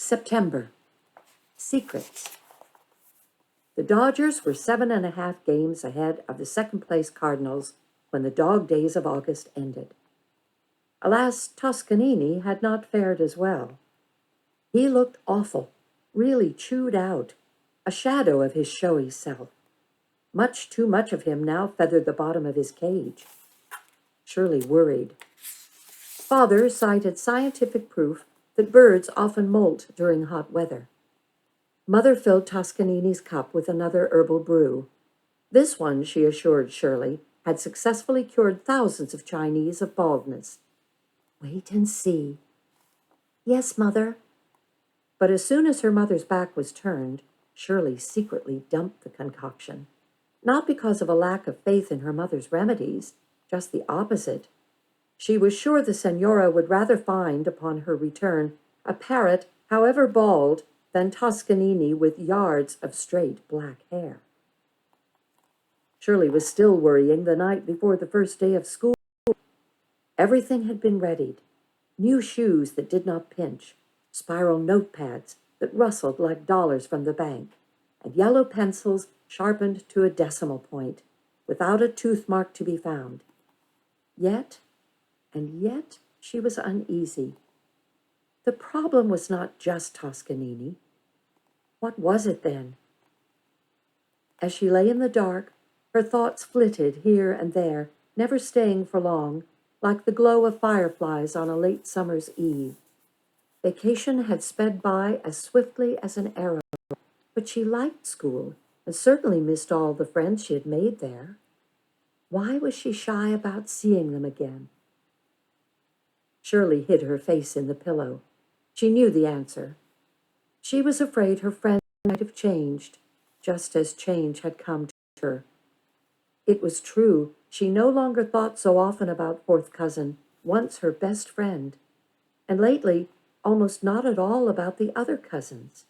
September. Secrets. The Dodgers were 7.5 games ahead of the second-place Cardinals when the dog days of August ended. Alas, Toscanini had not fared as well. He looked awful, really chewed out, a shadow of his showy self. Much too much of him now feathered the bottom of his cage. Shirley worried. Father cited scientific proof that birds often molt during hot weather. Mother filled Toscanini's cup with another herbal brew. This one, she assured Shirley, had successfully cured thousands of Chinese of baldness. Wait and see. Yes, Mother. But as soon as her mother's back was turned, Shirley secretly dumped the concoction. Not because of a lack of faith in her mother's remedies, just the opposite. She was sure the Senora would rather find, upon her return, a parrot, however bald, than Toscanini with yards of straight black hair. Shirley was still worrying the night before the first day of school. Everything had been readied. New shoes that did not pinch, spiral notepads that rustled like dollars from the bank, and yellow pencils sharpened to a decimal point, without a tooth mark to be found. Yet she was uneasy. The problem was not just Toscanini. What was it then? As she lay in the dark, her thoughts flitted here and there, never staying for long, like the glow of fireflies on a late summer's eve. Vacation had sped by as swiftly as an arrow, but she liked school and certainly missed all the friends she had made there. Why was she shy about seeing them again? Shirley hid her face in the pillow. She knew the answer. She was afraid her friend might have changed, just as change had come to her. It was true, she no longer thought so often about fourth cousin, once her best friend, and lately almost not at all about the other cousins.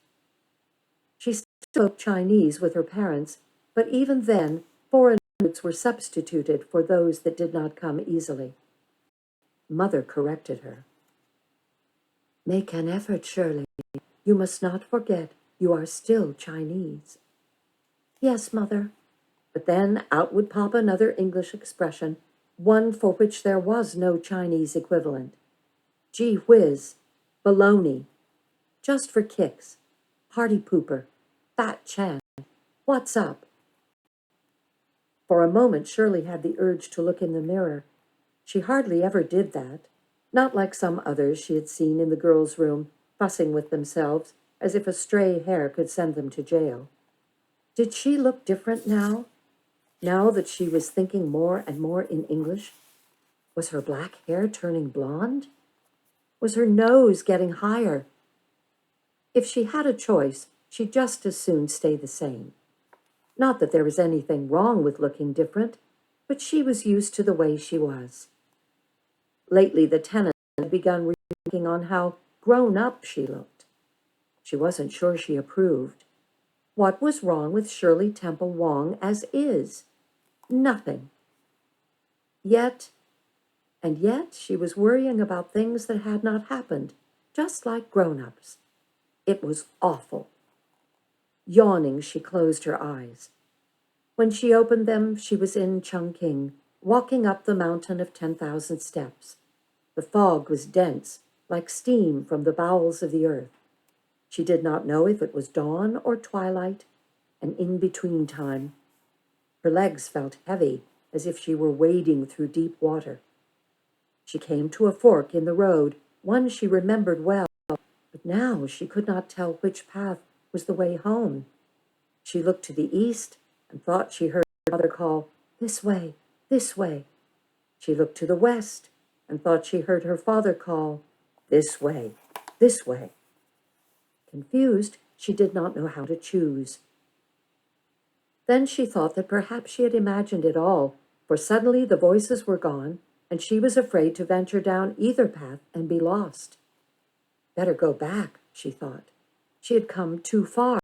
She spoke Chinese with her parents, but even then, foreign words were substituted for those that did not come easily. Mother corrected her. Make an effort, Shirley. You must not forget you are still Chinese. Yes, Mother. But then out would pop another English expression, one for which there was no Chinese equivalent. Gee whiz, baloney, just for kicks, party pooper, fat chan, what's up? For a moment Shirley had the urge to look in the mirror. She hardly ever did that, not like some others she had seen in the girls' room, fussing with themselves as if a stray hair could send them to jail. Did she look different now? Now that she was thinking more and more in English? Was her black hair turning blonde? Was her nose getting higher? If she had a choice, she'd just as soon stay the same. Not that there was anything wrong with looking different, but she was used to the way she was. Lately, the tenants had begun rethinking on how grown-up she looked. She wasn't sure she approved. What was wrong with Shirley Temple Wong as is? Nothing. Yet she was worrying about things that had not happened, just like grown-ups. It was awful. Yawning, she closed her eyes. When she opened them, she was in Chungking, walking up the mountain of 10,000 steps. The fog was dense, like steam from the bowels of the earth. She did not know if it was dawn or twilight, an in-between time. Her legs felt heavy, as if she were wading through deep water. She came to a fork in the road, one she remembered well, but now she could not tell which path was the way home. She looked to the east and thought she heard her mother call, "This way, this way." She looked to the west and thought she heard her father call, "This way, this way." Confused, she did not know how to choose. Then she thought that perhaps she had imagined it all, for suddenly the voices were gone, and she was afraid to venture down either path and be lost. Better go back, she thought. She had come too far.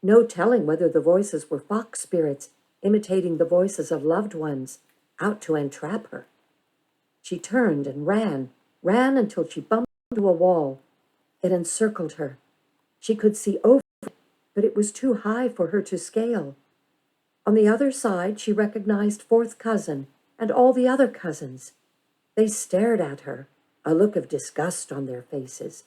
No telling whether the voices were fox spirits, imitating the voices of loved ones, out to entrap her. She turned and ran until she bumped into a wall. It encircled her. She could see over it, but it was too high for her to scale. On the other side, she recognized fourth cousin and all the other cousins. They stared at her, a look of disgust on their faces.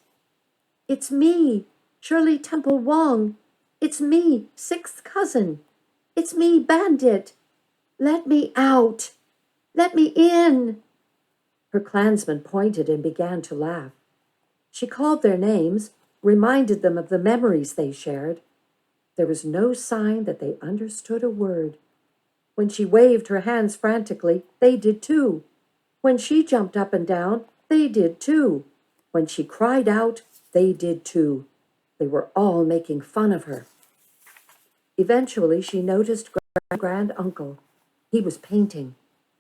"It's me, Shirley Temple Wong. It's me, sixth cousin. It's me, Bandit. Let me out. Let me in." Her clansmen pointed and began to laugh. She called their names, reminded them of the memories they shared. There was no sign that they understood a word. When she waved her hands frantically, they did too. When she jumped up and down, they did too. When she cried out, they did too. They were all making fun of her. Eventually, she noticed grand-uncle. He was painting.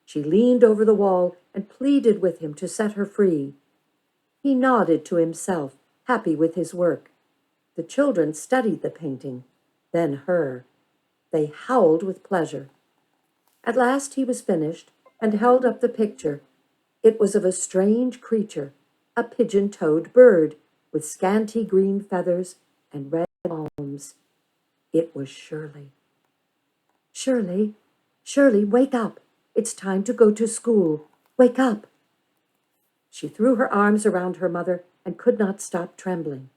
She leaned over the wall and pleaded with him to set her free. He nodded to himself, happy with his work. The children studied the painting, then her. They howled with pleasure. At last he was finished and held up the picture. It was of a strange creature, a pigeon-toed bird with scanty green feathers and red palms. It was Shirley. "Shirley, Shirley, wake up. It's time to go to school. Wake up." She threw her arms around her mother and could not stop trembling.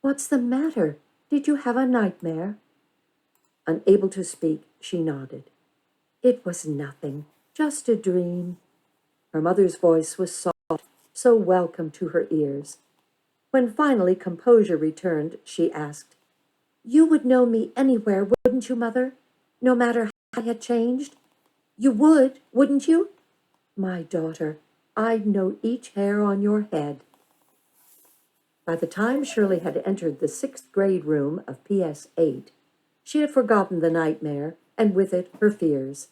"What's the matter? Did you have a nightmare?" Unable to speak, she nodded. "It was nothing, just a dream." Her mother's voice was soft, so welcome to her ears. When finally composure returned, she asked, "You would know me anywhere, wouldn't you, Mother? No matter how I had changed? You would, wouldn't you? My daughter, I'd know each hair on your head." By the time Shirley had entered the sixth grade room of PS 8, she had forgotten the nightmare, and with it her fears.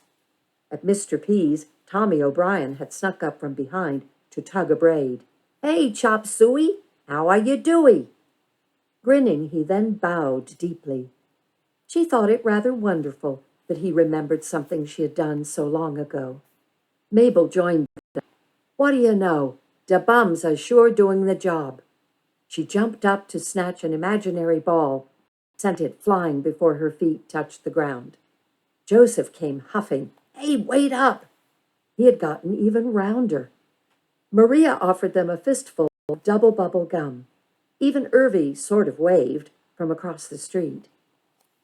At Mr. P's, Tommy O'Brien had snuck up from behind to tug a braid. "Hey, Chop Suey, how are you doing?" Grinning, he then bowed deeply. She thought it rather wonderful that he remembered something she had done so long ago. Mabel joined them. "What do you know? De bums are sure doing the job." She jumped up to snatch an imaginary ball, sent it flying before her feet touched the ground. Joseph came huffing. "Hey, wait up!" He had gotten even rounder. Maria offered them a fistful of double bubble gum. Even Irvy sort of waved from across the street.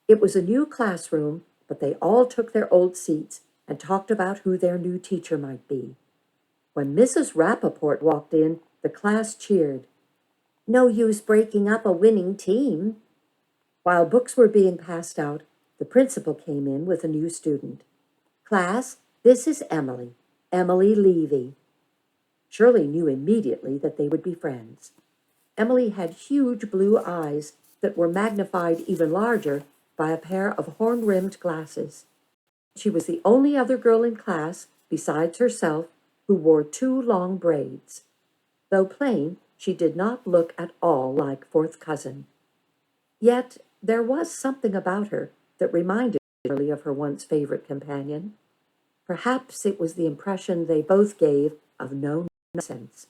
It was a new classroom, but they all took their old seats and talked about who their new teacher might be. When Mrs. Rappaport walked in, the class cheered. "No use breaking up a winning team." While books were being passed out, the principal came in with a new student. "Class, this is Emily, Emily Levy." Shirley knew immediately that they would be friends. Emily had huge blue eyes that were magnified even larger by a pair of horn-rimmed glasses. She was the only other girl in class, besides herself, who wore 2 long braids. Though plain, she did not look at all like fourth cousin. Yet there was something about her that reminded Shirley of her once favorite companion. Perhaps it was the impression they both gave of no nonsense.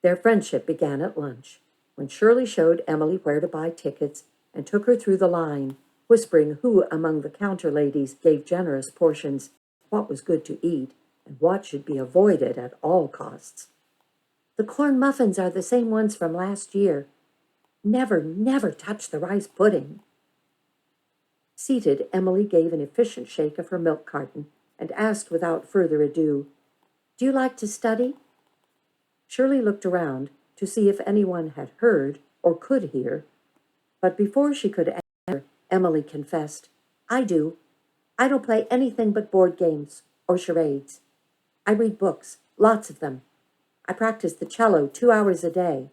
Their friendship began at lunch, when Shirley showed Emily where to buy tickets and took her through the line, whispering who among the counter ladies gave generous portions, what was good to eat, and what should be avoided at all costs. "The corn muffins are the same ones from last year. Never, never touch the rice pudding." Seated, Emily gave an efficient shake of her milk carton and asked without further ado, "Do you like to study?" Shirley looked around to see if anyone had heard or could hear, but before she could answer, Emily confessed, "I do. I don't play anything but board games or charades. I read books, lots of them. I practice the cello 2 hours a day.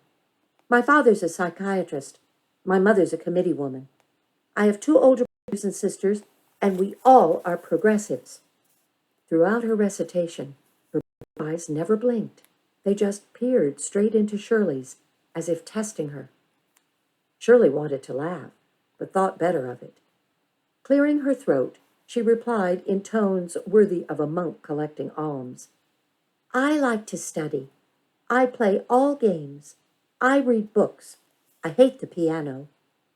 My father's a psychiatrist. My mother's a committee woman. I have 2 older brothers and sisters, and we all are progressives." Throughout her recitation, her eyes never blinked. They just peered straight into Shirley's, as if testing her. Shirley wanted to laugh, but thought better of it. Clearing her throat, she replied in tones worthy of a monk collecting alms. "I like to study. I play all games. I read books. I hate the piano.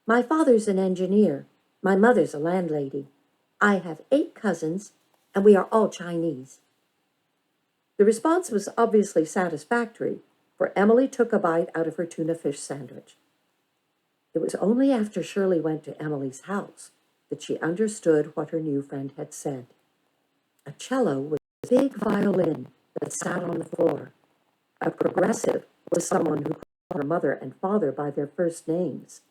My father's an engineer. My mother's a landlady. I have 8 cousins, and we are all Chinese. The response was obviously satisfactory, for Emily took a bite out of her tuna fish sandwich. It was only after Shirley went to Emily's house that she understood what her new friend had said. A cello was a big violin that sat on the floor. A progressive was someone who called her mother and father by their first names.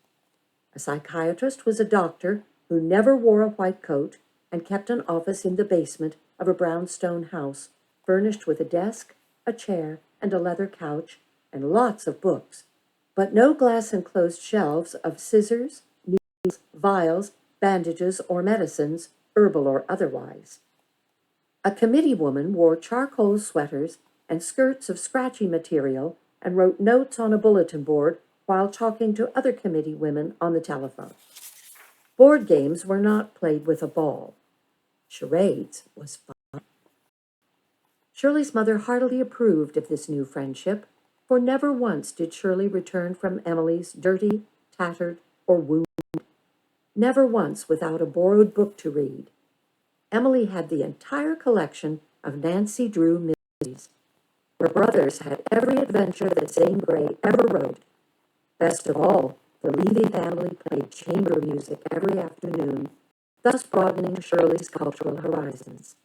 A psychiatrist was a doctor who never wore a white coat and kept an office in the basement of a brownstone house, furnished with a desk, a chair, and a leather couch, and lots of books, but no glass-enclosed shelves of scissors, needles, vials, bandages, or medicines, herbal or otherwise. A committee woman wore charcoal sweaters and skirts of scratchy material and wrote notes on a bulletin board while talking to other committee women on the telephone. Board games were not played with a ball. Charades was fun. Shirley's mother heartily approved of this new friendship, for never once did Shirley return from Emily's dirty, tattered, or wounded. Never once without a borrowed book to read. Emily had the entire collection of Nancy Drew mysteries. Her brothers had every adventure that Zane Grey ever wrote. Best of all, the Levy family played chamber music every afternoon, thus broadening Shirley's cultural horizons.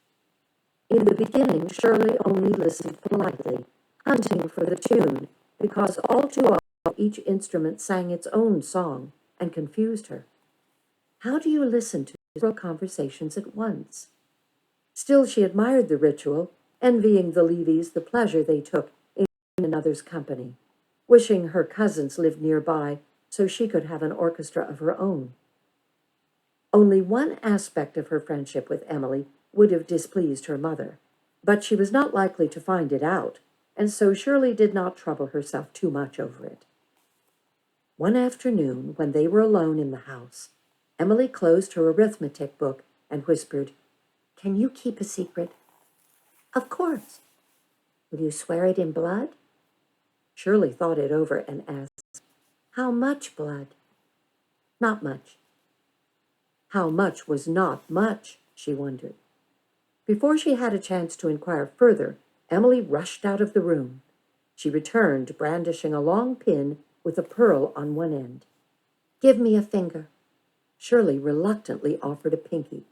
In the beginning, Shirley only listened politely, hunting for the tune, because all too often each instrument sang its own song and confused her. How do you listen to several conversations at once? Still, she admired the ritual, envying the Levys the pleasure they took in another's company, wishing her cousins lived nearby so she could have an orchestra of her own. Only one aspect of her friendship with Emily would have displeased her mother, but she was not likely to find it out, and so Shirley did not trouble herself too much over it. One afternoon, when they were alone in the house, Emily closed her arithmetic book and whispered, "Can you keep a secret?" "Of course." "Will you swear it in blood?" Shirley thought it over and asked, "How much blood?" "Not much." How much was not much, she wondered. Before she had a chance to inquire further, Emily rushed out of the room. She returned, brandishing a long pin with a pearl on one end. "Give me a finger." Shirley reluctantly offered a pinky.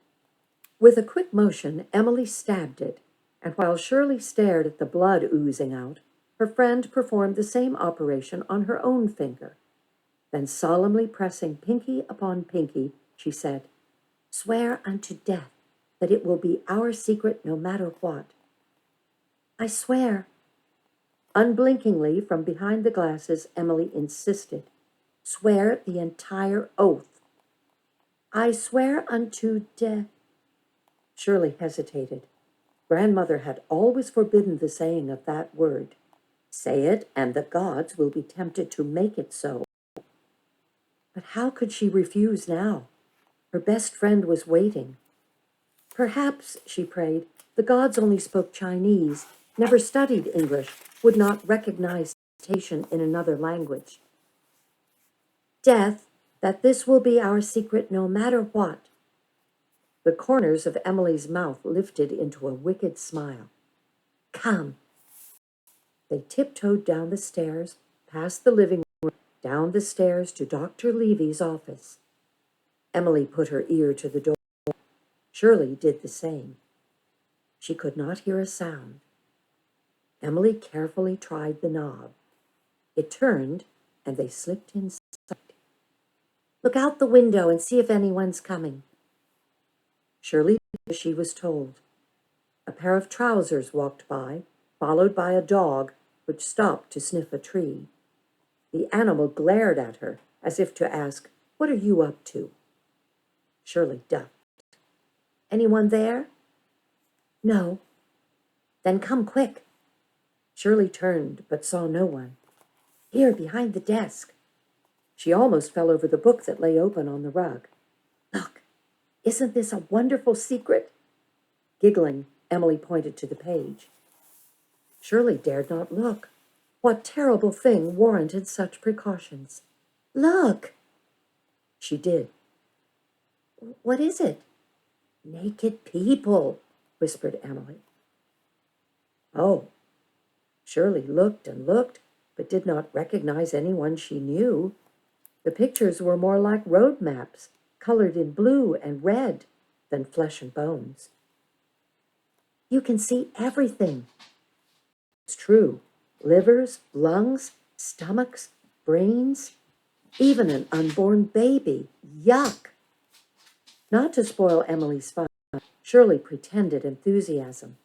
With a quick motion, Emily stabbed it, and while Shirley stared at the blood oozing out, her friend performed the same operation on her own finger. Then, solemnly pressing pinky upon pinky, she said, "Swear unto death that it will be our secret no matter what." "I swear." Unblinkingly, from behind the glasses, Emily insisted, "Swear the entire oath." "I swear unto death." Shirley hesitated. Grandmother had always forbidden the saying of that word. Say it, and the gods will be tempted to make it so. But how could she refuse now? Her best friend was waiting. Perhaps, she prayed, the gods only spoke Chinese, never studied English, would not recognize dictation in another language. "Death, that this will be our secret no matter what." The corners of Emily's mouth lifted into a wicked smile. "Come." They tiptoed down the stairs, past the living room, down the stairs to Dr. Levy's office. Emily put her ear to the door. Shirley did the same. She could not hear a sound. Emily carefully tried the knob. It turned, and they slipped inside. "Look out the window and see if anyone's coming." Shirley did as she was told. A pair of trousers walked by, followed by a dog, which stopped to sniff a tree. The animal glared at her, as if to ask, "What are you up to?" Shirley ducked. "Anyone there?" "No." "Then come quick." Shirley turned, but saw no one. "Here, behind the desk." She almost fell over the book that lay open on the rug. "Look, isn't this a wonderful secret?" Giggling, Emily pointed to the page. Shirley dared not look. What terrible thing warranted such precautions? Look! She did. What is it? Naked people, whispered Emily. Oh. Shirley looked and looked, but did not recognize anyone she knew. The pictures were more like road maps, colored in blue and red, than flesh and bones. You can see everything. It's true. Livers, lungs, stomachs, brains, even an unborn baby. Yuck! Not to spoil Emily's fun, Shirley pretended enthusiasm.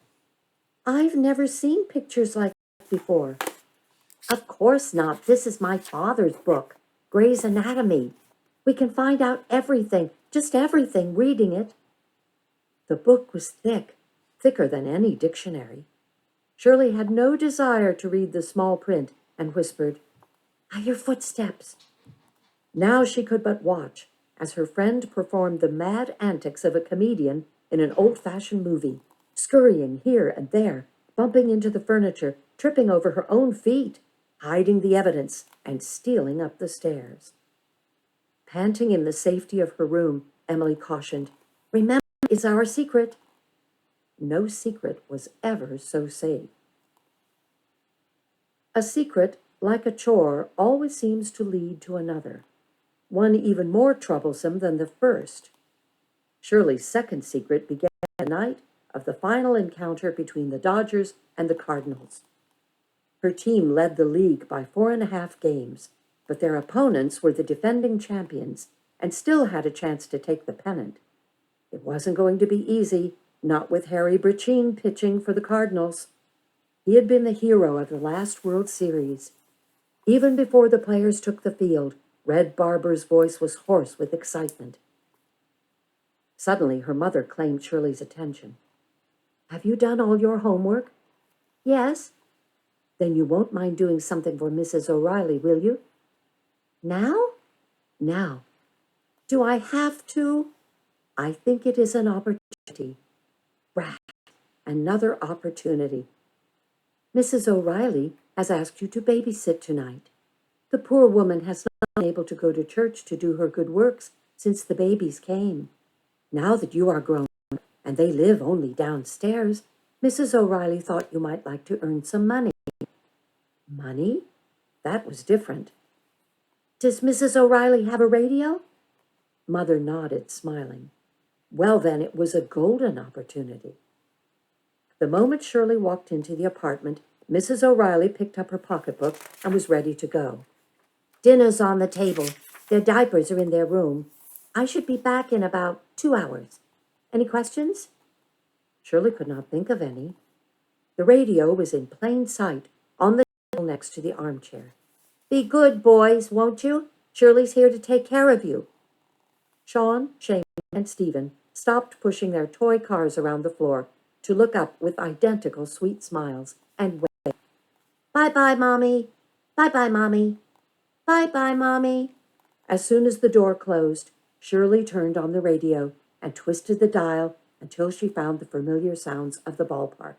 I've never seen pictures like that before. Of course not. This is my father's book, Gray's Anatomy. We can find out everything, just everything, reading it. The book was thick, thicker than any dictionary. Shirley had no desire to read the small print and whispered, I hear footsteps. Now she could but watch as her friend performed the mad antics of a comedian in an old-fashioned movie, scurrying here and there, bumping into the furniture, tripping over her own feet, hiding the evidence, and stealing up the stairs. Panting in the safety of her room, Emily cautioned, Remember, it's our secret. No secret was ever so safe. A secret, like a chore, always seems to lead to another, one even more troublesome than the first. Shirley's second secret began the night of the final encounter between the Dodgers and the Cardinals. Her team led the league by 4.5 games, but their opponents were the defending champions and still had a chance to take the pennant. It wasn't going to be easy, not with Harry Brachine pitching for the Cardinals. He had been the hero of the last World Series. Even before the players took the field, Red Barber's voice was hoarse with excitement. Suddenly, her mother claimed Shirley's attention. Have you done all your homework? Yes. Then you won't mind doing something for Mrs. O'Reilly, will you? Now? Now. Do I have to? I think it is an opportunity. Rat. Another opportunity. Mrs. O'Reilly has asked you to babysit tonight. The poor woman has not been able to go to church to do her good works since the babies came. Now that you are grown and they live only downstairs, Mrs. O'Reilly thought you might like to earn some money. Money? That was different. Does Mrs. O'Reilly have a radio? Mother nodded, smiling. Well, then, it was a golden opportunity. The moment Shirley walked into the apartment, Mrs. O'Reilly picked up her pocketbook and was ready to go. Dinner's on the table. Their diapers are in their room. I should be back in about 2 hours. Any questions? Shirley could not think of any. The radio was in plain sight on the table next to the armchair. Be good, boys, won't you? Shirley's here to take care of you. Sean, Shane, and Stephen stopped pushing their toy cars around the floor to look up with identical sweet smiles and wave. Bye-bye, Mommy. Bye-bye, Mommy. Bye-bye, Mommy. As soon as the door closed, Shirley turned on the radio and twisted the dial until she found the familiar sounds of the ballpark.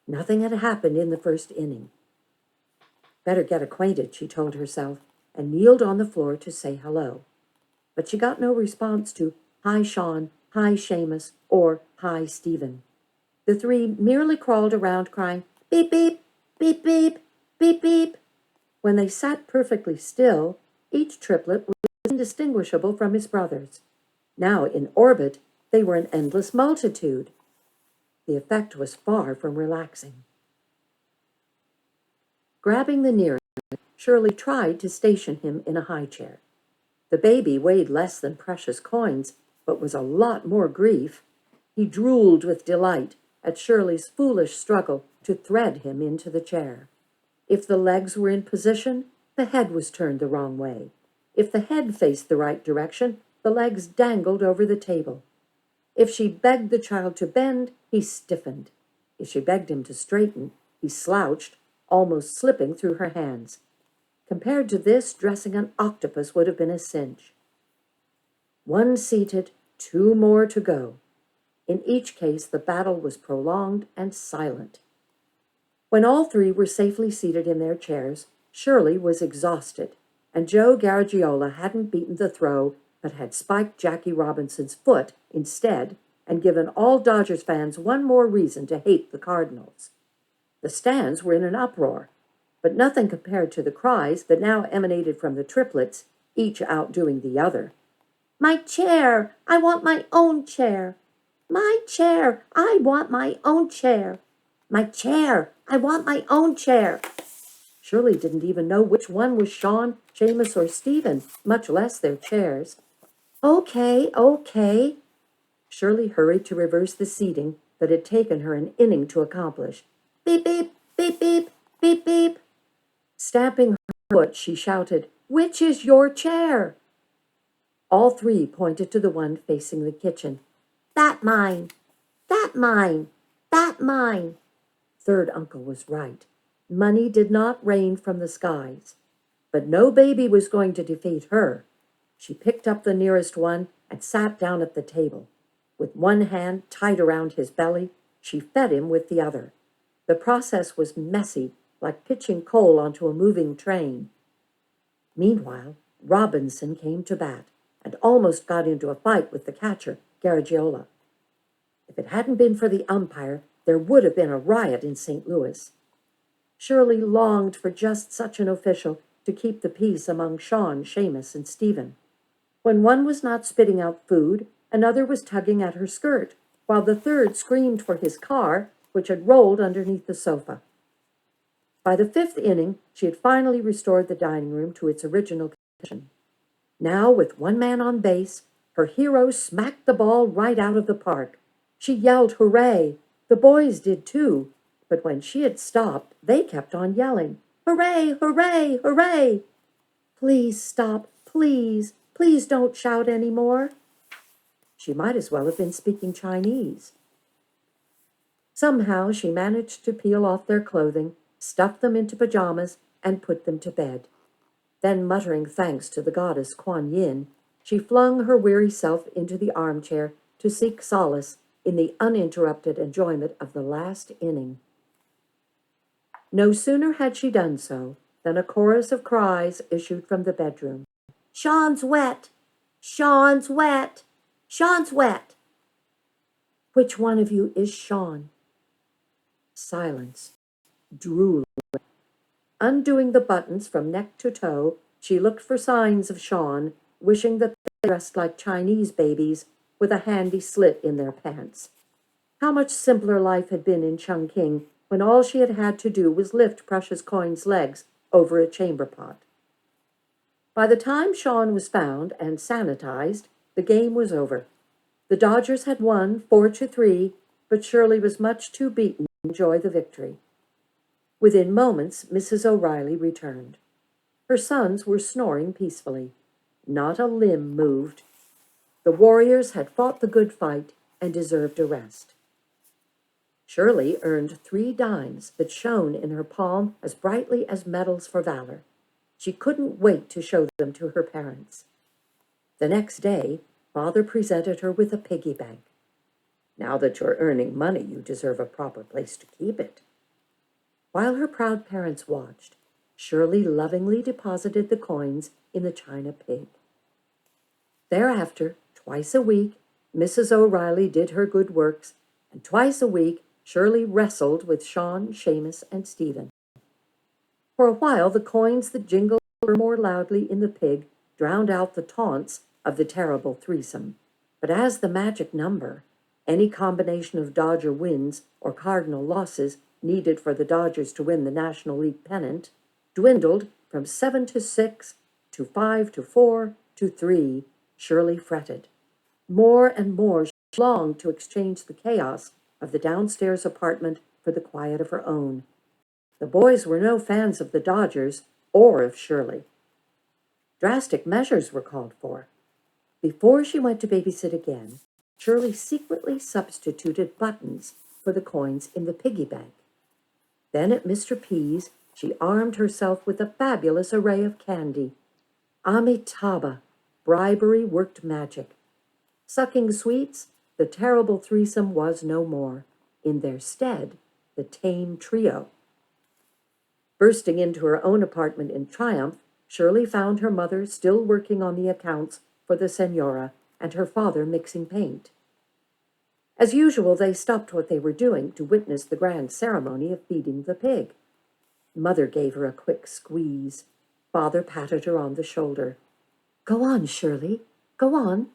Nothing had happened in the first inning. Better get acquainted, she told herself, and kneeled on the floor to say hello. But she got no response to Hi, Sean, Hi, Seamus, or Hi, Stephen. The three merely crawled around crying, beep, beep, beep, beep, beep, beep. When they sat perfectly still, each triplet was indistinguishable from his brothers. Now in orbit, they were an endless multitude. The effect was far from relaxing. Grabbing the nearest, Shirley tried to station him in a high chair. The baby weighed less than precious coins, but was a lot more grief. He drooled with delight at Shirley's foolish struggle to thread him into the chair. If the legs were in position, the head was turned the wrong way. If the head faced the right direction, the legs dangled over the table. If she begged the child to bend, he stiffened. If she begged him to straighten, he slouched, almost slipping through her hands. Compared to this, dressing an octopus would have been a cinch. 1 seated, 2 more to go. In each case, the battle was prolonged and silent. When all 3 were safely seated in their chairs, Shirley was exhausted. and Joe Garagiola hadn't beaten the throw, but had spiked Jackie Robinson's foot instead and given all Dodgers fans one more reason to hate the Cardinals. The stands were in an uproar, but nothing compared to the cries that now emanated from the triplets, each outdoing the other. "My chair! I want my own chair! My chair! I want my own chair! My chair! I want my own chair!" Shirley didn't even know which one was Sean, Seamus, or Stephen, much less their chairs. "Okay, okay." Shirley hurried to reverse the seating that had taken her an inning to accomplish. "Beep, beep, beep, beep, beep, beep." Stamping her foot, she shouted, "Which is your chair?" All three pointed to the one facing the kitchen. "That mine! That mine! That mine!" Third uncle was right. Money did not rain from the skies. But no baby was going to defeat her. She picked up the nearest one and sat down at the table. With one hand tied around his belly, she fed him with the other. The process was messy, like pitching coal onto a moving train. Meanwhile, Robinson came to bat and almost got into a fight with the catcher, Garagiola. If it hadn't been for the umpire, there would have been a riot in St. Louis. Shirley longed for just such an official to keep the peace among Sean, Seamus, and Stephen. When one was not spitting out food, another was tugging at her skirt, while the third screamed for his car, which had rolled underneath the sofa. By the fifth inning, she had finally restored the dining room to its original condition. Now, with one man on base, her hero smacked the ball right out of the park. She yelled, "Hooray!" The boys did too, but when she had stopped, they kept on yelling, "Hooray! Hooray! Hooray!" "Please stop, please, please don't shout any more." She might as well have been speaking Chinese. Somehow she managed to peel off their clothing, stuff them into pajamas, and put them to bed. Then, muttering thanks to the goddess Kuan Yin, she flung her weary self into the armchair to seek solace in the uninterrupted enjoyment of the last inning. No sooner had she done so than a chorus of cries issued from the bedroom. "Sean's wet! Sean's wet! Sean's wet!" "Which one of you is Sean?" Silence. Drooling. Undoing the buttons from neck to toe, she looked for signs of Sean, wishing that they dressed like Chinese babies with a handy slit in their pants. How much simpler life had been in Chungking when all she had had to do was lift Precious Coin's legs over a chamber pot. By the time Sean was found and sanitized, the game was over. The Dodgers had won 4-3, but Shirley was much too beaten to enjoy the victory. Within moments, Mrs. O'Reilly returned. Her sons were snoring peacefully. Not a limb moved. The warriors had fought the good fight and deserved a rest. Shirley earned 3 dimes that shone in her palm as brightly as medals for valor. She couldn't wait to show them to her parents. The next day, Father presented her with a piggy bank. "Now that you're earning money, you deserve a proper place to keep it." While her proud parents watched, Shirley lovingly deposited the coins in the china pig. Thereafter, twice a week, Mrs. O'Reilly did her good works, and twice a week Shirley wrestled with Sean, Seamus, and Stephen. For a while, the coins that jingled more loudly in the pig drowned out the taunts of the terrible threesome. But as the magic number, any combination of Dodger wins or Cardinal losses needed for the Dodgers to win the National League pennant, dwindled from 7-6 to 5-4 to 3, Shirley fretted. More and more she longed to exchange the chaos of the downstairs apartment for the quiet of her own. The boys were no fans of the Dodgers or of Shirley. Drastic measures were called for. Before she went to babysit again, Shirley secretly substituted buttons for the coins in the piggy bank. Then at Mr. P's, she armed herself with a fabulous array of candy. Amitabha, bribery worked magic. Sucking sweets, the terrible threesome was no more. In their stead, the tame trio. Bursting into her own apartment in triumph, Shirley found her mother still working on the accounts for the Senora and her father mixing paint. As usual, they stopped what they were doing to witness the grand ceremony of feeding the pig. Mother gave her a quick squeeze. Father patted her on the shoulder. "Go on, Shirley. Go on."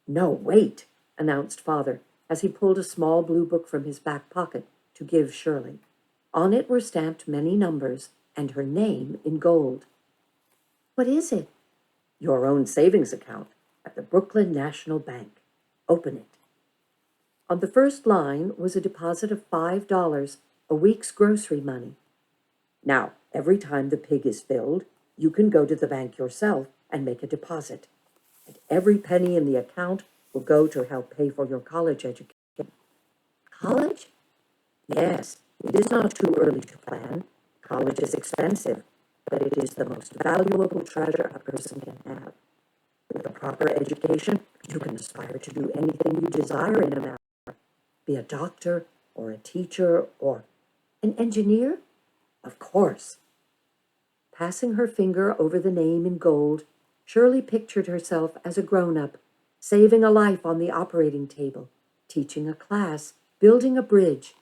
"No, wait," announced Father, as he pulled a small blue book from his back pocket to give Shirley. On it were stamped many numbers and her name in gold. "What is it?" "Your own savings account at the Brooklyn National Bank. Open it." On the first line was a deposit of $5, a week's grocery money. "Now, every time the pig is filled, you can go to the bank yourself and make a deposit. And every penny in the account will go to help pay for your college education." "College?" "Yes, it is not too early to plan. College is expensive, but it is the most valuable treasure a person can have. With a proper education, you can aspire to do anything you desire in America. Be a doctor, or a teacher, or an engineer? Of course." Passing her finger over the name in gold, Shirley pictured herself as a grown-up, saving a life on the operating table, teaching a class, building a bridge.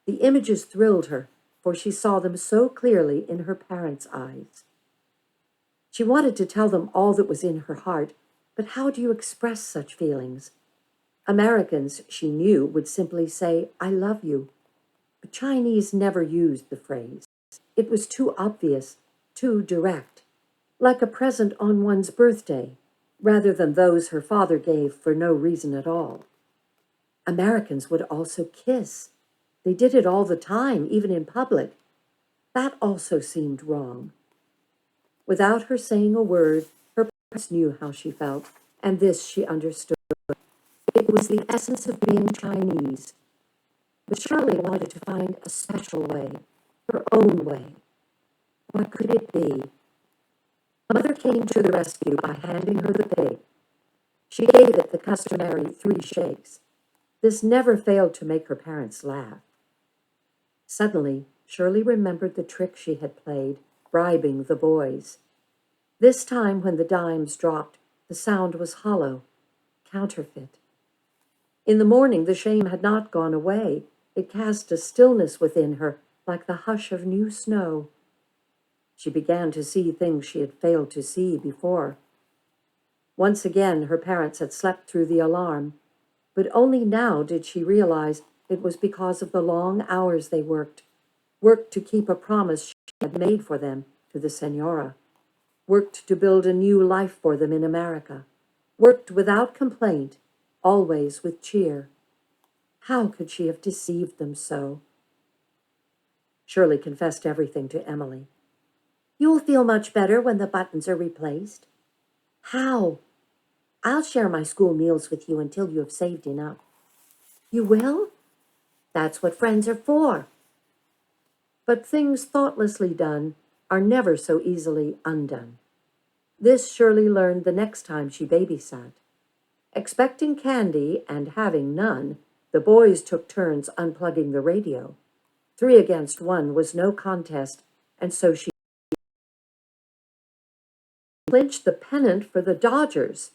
The images thrilled her, for she saw them so clearly in her parents' eyes. She wanted to tell them all that was in her heart, but how do you express such feelings? Americans, she knew, would simply say, "I love you." But Chinese never used the phrase. It was too obvious, too direct, like a present on one's birthday, rather than those her father gave for no reason at all. Americans would also kiss. They did it all the time, even in public. That also seemed wrong. Without her saying a word, her parents knew how she felt, and this she understood. It was the essence of being Chinese. But Shirley wanted to find a special way, her own way. What could it be? Mother came to the rescue by handing her the pig. She gave it the customary 3 shakes. This never failed to make her parents laugh. Suddenly, Shirley remembered the trick she had played, bribing the boys. This time, when the dimes dropped, the sound was hollow, counterfeit. In the morning, the shame had not gone away. It cast a stillness within her, like the hush of new snow. She began to see things she had failed to see before. Once again, her parents had slept through the alarm, but only now did she realize it was because of the long hours they worked to keep a promise she had made for them to the Senora, worked to build a new life for them in America, worked without complaint, always with cheer. How could she have deceived them so? Shirley confessed everything to Emily. "You'll feel much better when the buttons are replaced." "How?" "I'll share my school meals with you until you have saved enough." "You will?" "That's what friends are for." But things thoughtlessly done are never so easily undone. This Shirley learned the next time she babysat. Expecting candy and having none, the boys took turns unplugging the radio. 3 against 1 was no contest, and so she clinched the pennant for the Dodgers.